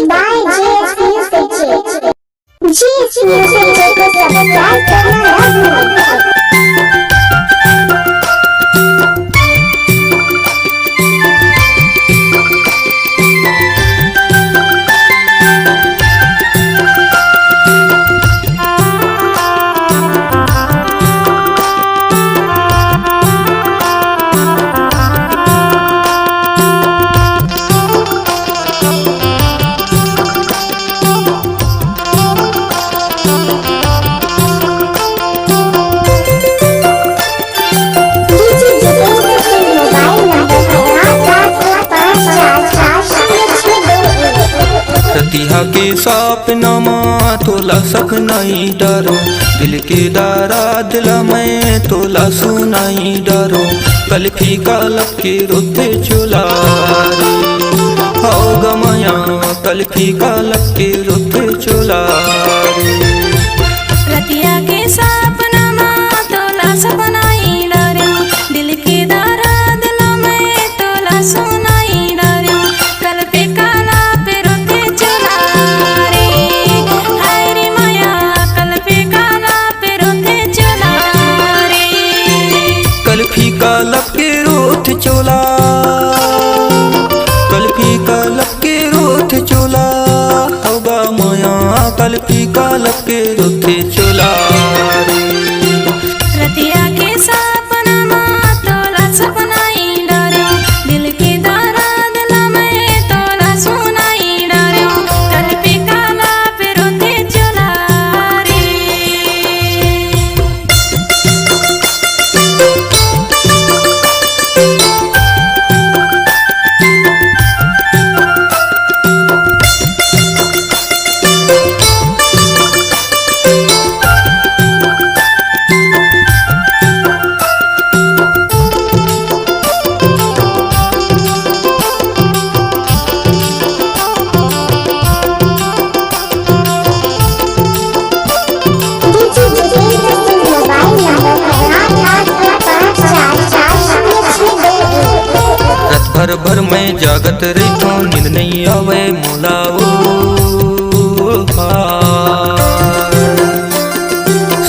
by GS Music. GS Music को subscribe करना ना भूलें। रतिया के सपनमा तोला सपनाई डरो, दिल के दारा दिल में तोला सुनाई डरो। कल फीका लपके रोते चुला रे हो गमया, कल फीका लपके रोते चुला रे। रतिया के सपनमा तोला सपनाई डरो, दिल के दारा दिल में तोला सुनाई डरो। कल पे काला पे रोते चला रे, हाय रे माया कल पे काला पे रोते चला रे। कल फीका लपके रोते चुला, कल फीका लपके रोते चुला होगा माया, कल फीका लपके रोते चुला रे। रतिया के सपनमा तोला सपनाई डरो, दिल के दारा दिल में तोला सुनाई डरो। कल पे काला पे रोते चला रे। भर भर में जागत रही नींद नहीं आवे मोलाओ,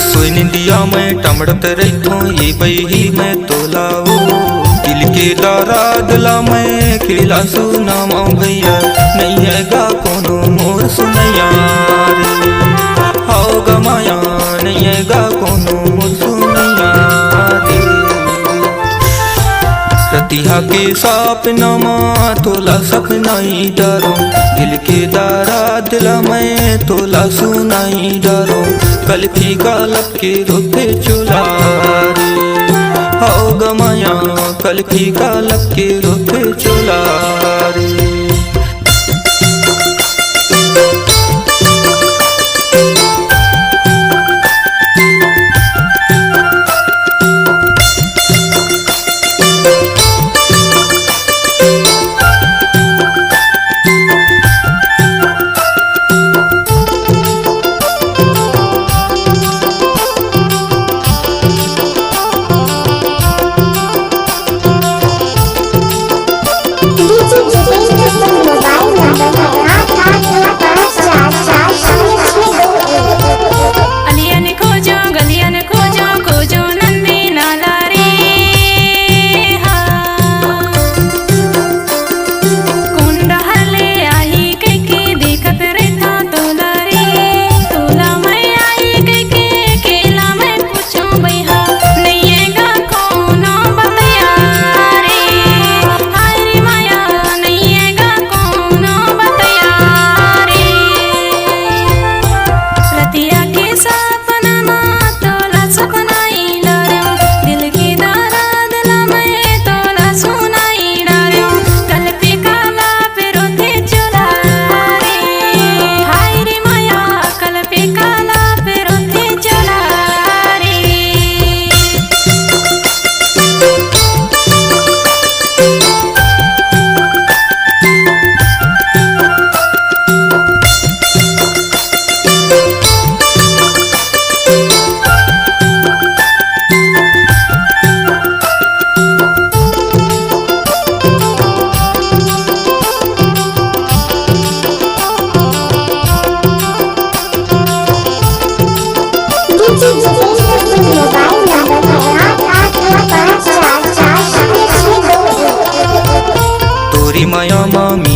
सोई निंदिया में टमड़त रही ये बही में तोलाओ। दिल के दारा दिला में खेला सुनामा भैया, नहीं है गा कोनो मोर सुनैया रे हो गमाया, नहीं है गा कोनो मोर सुनैया रे। रतिया के सपनमा तोला सपनाई डरो, दिल के दारा दिल में तोला सुनाई डरो। कल फीका लपके रोते चुला रे हो गमाया, कल फीका लपके रोते चुला रे। DJ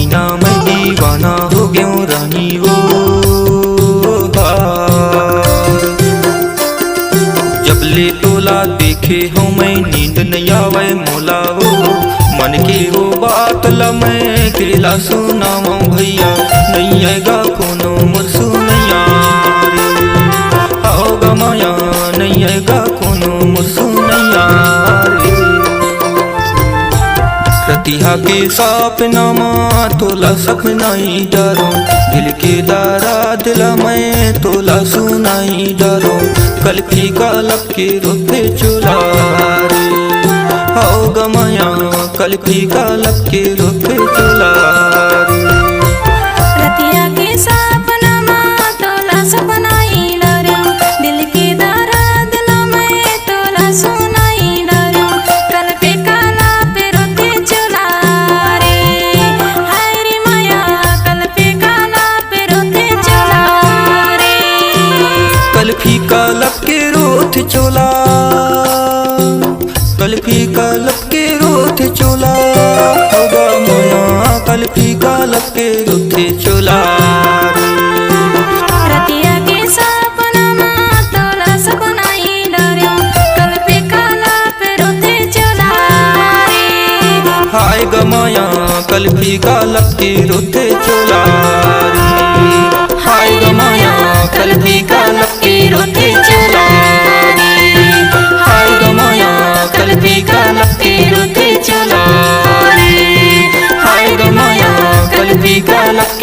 बिना मैं दीवाना हो गयो रानी वो जब ले टोला देखे हो मैं नींद नहीं आवे मोला वो मन के वो बात ला मैं केला सुनावा भैया नहीं आएगा कोनो मुरसु नैया रे आओ गमाया नहीं आएगा कोनो मुरसु नैया रे रतिया के सपना माँ तोला सपनाई डरो दिल के दारा दिला मैं तोला सुनाई डरो कल फीका लब के रोते चुला रे आओ गमाया कल फीका लब के रोते चुला रे रतिया के सपना माँ तोला सपनाई डरो दिल के दर्द ला मैं तोला सुनाई डरो कल पे काला पे रोते चुला रे हाय रे माया कल पे काला पे रोते चुला रे कल फीका लब के रोते चोला कल फीका लब के रोते चोला होगा माया कल फीका लब के रोते चोला रतिया के सपना माँ तोला सपनाई डरो कल पे काला पे रोते चुला रे हाय गमाया कल फीका लब के रोते चोला रे हाय गमाया कल फीका लब के रोते चोला रे हाय गमाया कल फीका लब के रोते चोला रे हाय गमाया कल फीका लब